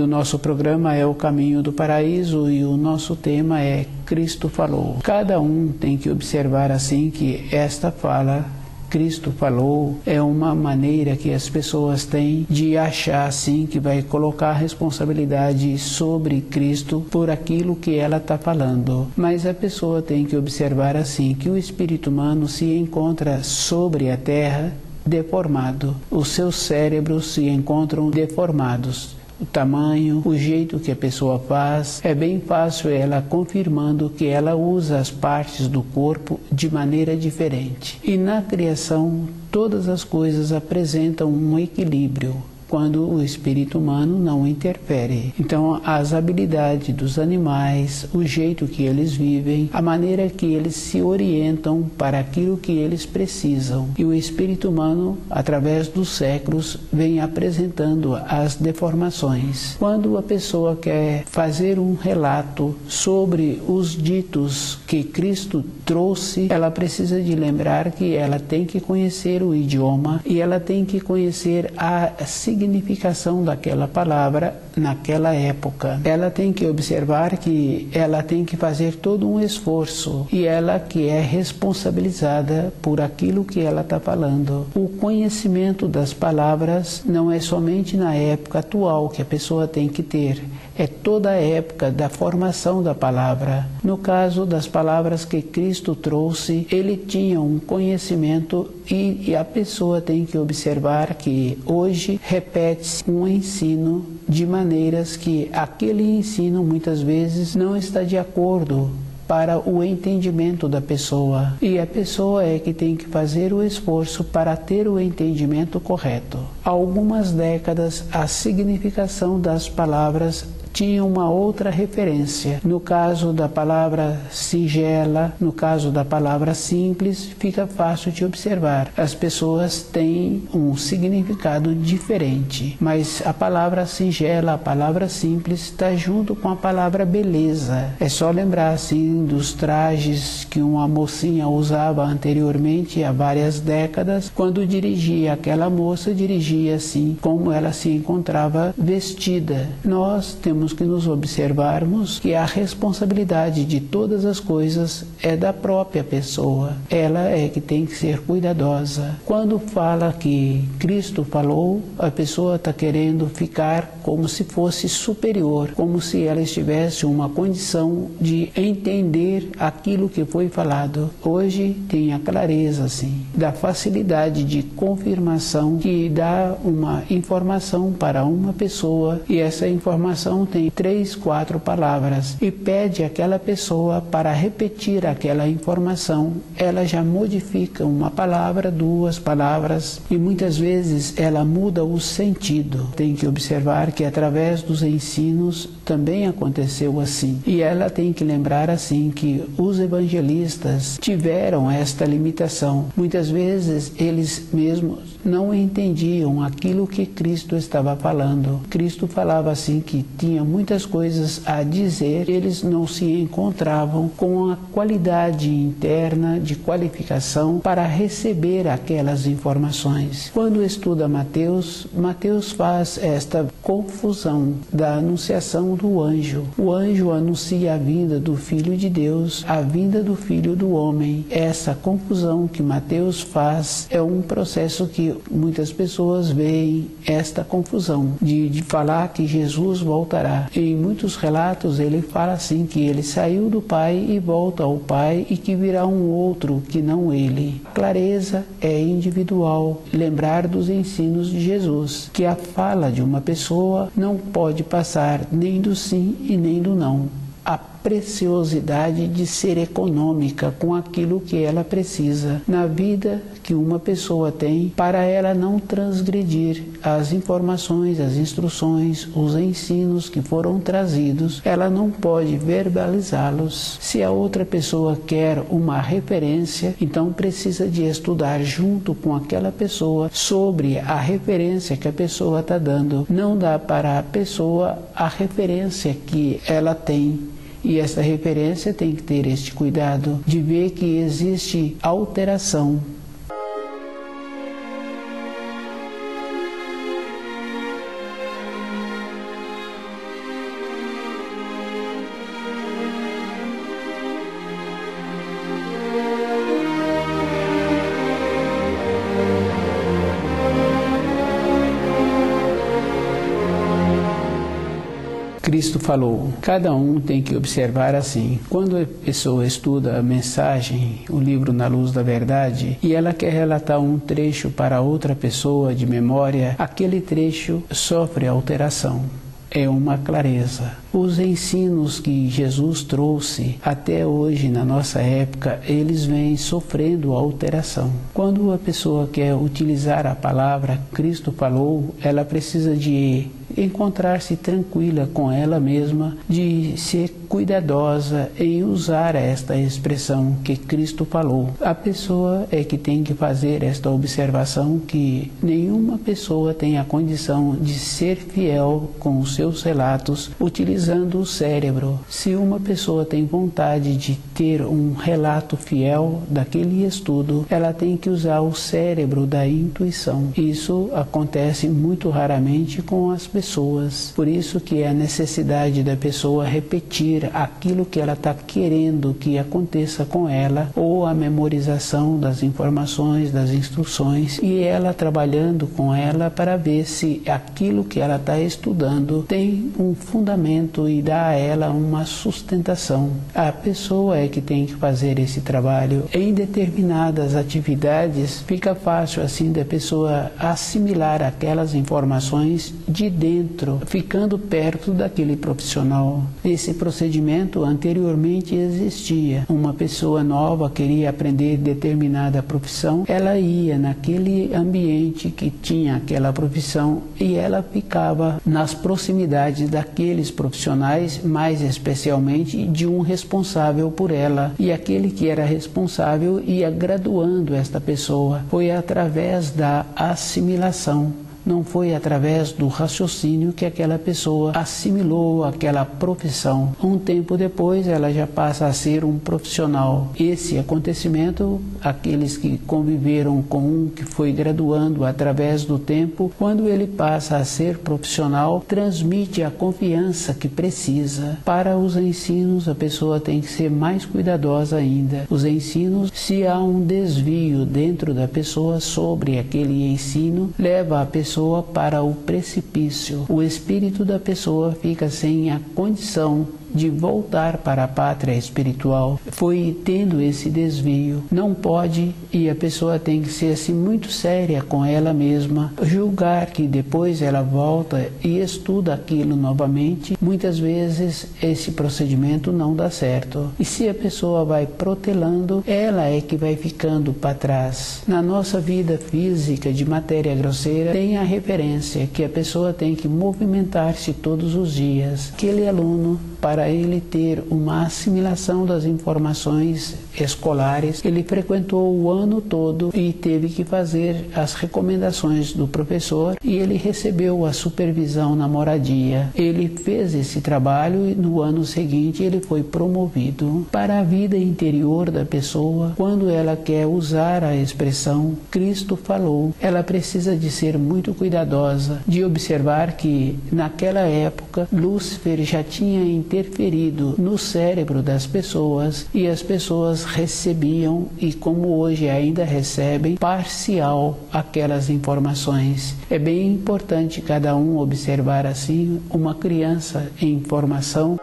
do nosso programa é O Caminho do Paraíso e o nosso tema é Cristo Falou. Cada um tem que observar assim que esta fala, Cristo falou, é uma maneira que as pessoas têm de achar assim que vai colocar a responsabilidade sobre Cristo por aquilo que ela está falando. Mas a pessoa tem que observar assim que o espírito humano se encontra sobre a terra deformado. Os seus cérebros se encontram deformados. O tamanho, o jeito que a pessoa faz, é bem fácil ela confirmando que ela usa as partes do corpo de maneira diferente. E na criação, todas as coisas apresentam um equilíbrio quando o espírito humano não interfere. Então, as habilidades dos animais, o jeito que eles vivem, a maneira que eles se orientam para aquilo que eles precisam. E o espírito humano, através dos séculos, vem apresentando as deformações. Quando a pessoa quer fazer um relato sobre os ditos que Cristo trouxe, ela precisa de lembrar que ela tem que conhecer o idioma e ela tem que conhecer a significação daquela palavra naquela época. Ela tem que observar que ela tem que fazer todo um esforço e ela que é responsabilizada por aquilo que ela está falando. O conhecimento das palavras não é somente na época atual que a pessoa tem que ter, é toda a época da formação da palavra. No caso das palavras que Cristo trouxe, ele tinha um conhecimento e a pessoa tem que observar que hoje repete-se um ensino de maneiras que aquele ensino muitas vezes não está de acordo para o entendimento da pessoa. E a pessoa é que tem que fazer o esforço para ter o entendimento correto. Há algumas décadas, a significação das palavras tinha uma outra referência. No caso da palavra singela, no caso da palavra simples, fica fácil de observar. As pessoas têm um significado diferente, mas a palavra singela, a palavra simples, está junto com a palavra beleza. É só lembrar assim dos trajes que uma mocinha usava anteriormente, há várias décadas. Quando dirigia, aquela moça dirigia assim, como ela se encontrava vestida. Nós temos que nos observarmos que a responsabilidade de todas as coisas é da própria pessoa. Ela é que tem que ser cuidadosa. Quando fala que Cristo falou, a pessoa está querendo ficar como se fosse superior, como se ela estivesse uma condição de entender aquilo que foi falado. Hoje tem a clareza, assim, da facilidade de confirmação que dá uma informação para uma pessoa e essa informação tem 3, 4 palavras e pede àquela pessoa para repetir aquela informação. Ela já modifica uma palavra, 2 palavras e muitas vezes ela muda o sentido. Tem que observar que através dos ensinos também aconteceu assim. E ela tem que lembrar assim que os evangelistas tiveram esta limitação. Muitas vezes eles mesmos não entendiam aquilo que Cristo estava falando. Cristo falava assim que tinha muitas coisas a dizer, eles não se encontravam com a qualidade interna de qualificação para receber aquelas informações. Quando estuda Mateus, Mateus faz esta confusão da anunciação do anjo. O anjo anuncia a vinda do Filho de Deus, a vinda do Filho do homem. Essa confusão que Mateus faz é um processo que muitas pessoas veem esta confusão de falar que Jesus voltará. Em muitos relatos ele fala assim que ele saiu do Pai e volta ao Pai e que virá um outro que não ele. Clareza é individual. Lembrar dos ensinos de Jesus, que a fala de uma pessoa não pode passar nem do sim e nem do não. A preciosidade de ser econômica com aquilo que ela precisa na vida que uma pessoa tem para ela não transgredir as informações, as instruções, os ensinos que foram trazidos, ela não pode verbalizá-los. Se a outra pessoa quer uma referência, então precisa de estudar junto com aquela pessoa sobre a referência que a pessoa está dando. Não dá para a pessoa a referência que ela tem. E essa referência tem que ter este cuidado de ver que existe alteração. Cristo falou. Cada um tem que observar assim. Quando a pessoa estuda a mensagem, o livro Na Luz da Verdade, e ela quer relatar um trecho para outra pessoa de memória, aquele trecho sofre alteração. É uma clareza. Os ensinos que Jesus trouxe até hoje, na nossa época, eles vêm sofrendo alteração. Quando a pessoa quer utilizar a palavra Cristo falou, ela precisa de encontrar-se tranquila com ela mesma, de ser cuidadosa em usar esta expressão que Cristo falou. A pessoa é que tem que fazer esta observação, que nenhuma pessoa tem a condição de ser fiel com os seus relatos utilizando o cérebro. Se uma pessoa tem vontade de ter um relato fiel daquele estudo, ela tem que usar o cérebro da intuição. Isso acontece muito raramente com as pessoas. Por isso que é a necessidade da pessoa repetir aquilo que ela está querendo que aconteça com ela, ou a memorização das informações, das instruções, e ela trabalhando com ela para ver se aquilo que ela está estudando tem um fundamento e dá a ela uma sustentação. A pessoa é que tem que fazer esse trabalho. Em determinadas atividades fica fácil assim da pessoa assimilar aquelas informações de dentro, ficando perto daquele profissional. Esse procedimento anteriormente existia. Uma pessoa nova queria aprender determinada profissão, ela ia naquele ambiente que tinha aquela profissão e ela ficava nas proximidades daqueles profissionais, mais especialmente de um responsável por ela, e aquele que era responsável ia graduando esta pessoa. Foi através da assimilação. Não foi através do raciocínio que aquela pessoa assimilou aquela profissão. Um tempo depois, ela já passa a ser um profissional. Esse acontecimento, aqueles que conviveram com um que foi graduando através do tempo, quando ele passa a ser profissional, transmite a confiança que precisa. Para os ensinos, a pessoa tem que ser mais cuidadosa ainda. Os ensinos, se há um desvio dentro da pessoa sobre aquele ensino, leva a pessoa para o precipício. O espírito da pessoa fica sem a condição de voltar para a pátria espiritual. Foi tendo esse desvio. Não pode, e a pessoa tem que ser assim muito séria com ela mesma, julgar que depois ela volta e estuda aquilo novamente. Muitas vezes esse procedimento não dá certo. E se a pessoa vai protelando, ela é que vai ficando para trás. Na nossa vida física de matéria grosseira, tem a referência que a pessoa tem que movimentar-se todos os dias. Aquele aluno, para ele ter uma assimilação das informações escolares, ele frequentou o ano todo e teve que fazer as recomendações do professor, e ele recebeu a supervisão na moradia. Ele fez esse trabalho e no ano seguinte ele foi promovido. Para a vida interior da pessoa, quando ela quer usar a expressão Cristo falou, ela precisa de ser muito cuidadosa, de observar que naquela época Lúcifer já tinha interferido no cérebro das pessoas, e as pessoas recebiam, e como hoje ainda recebem, parcial aquelas informações. É bem importante cada um observar assim uma criança em formação.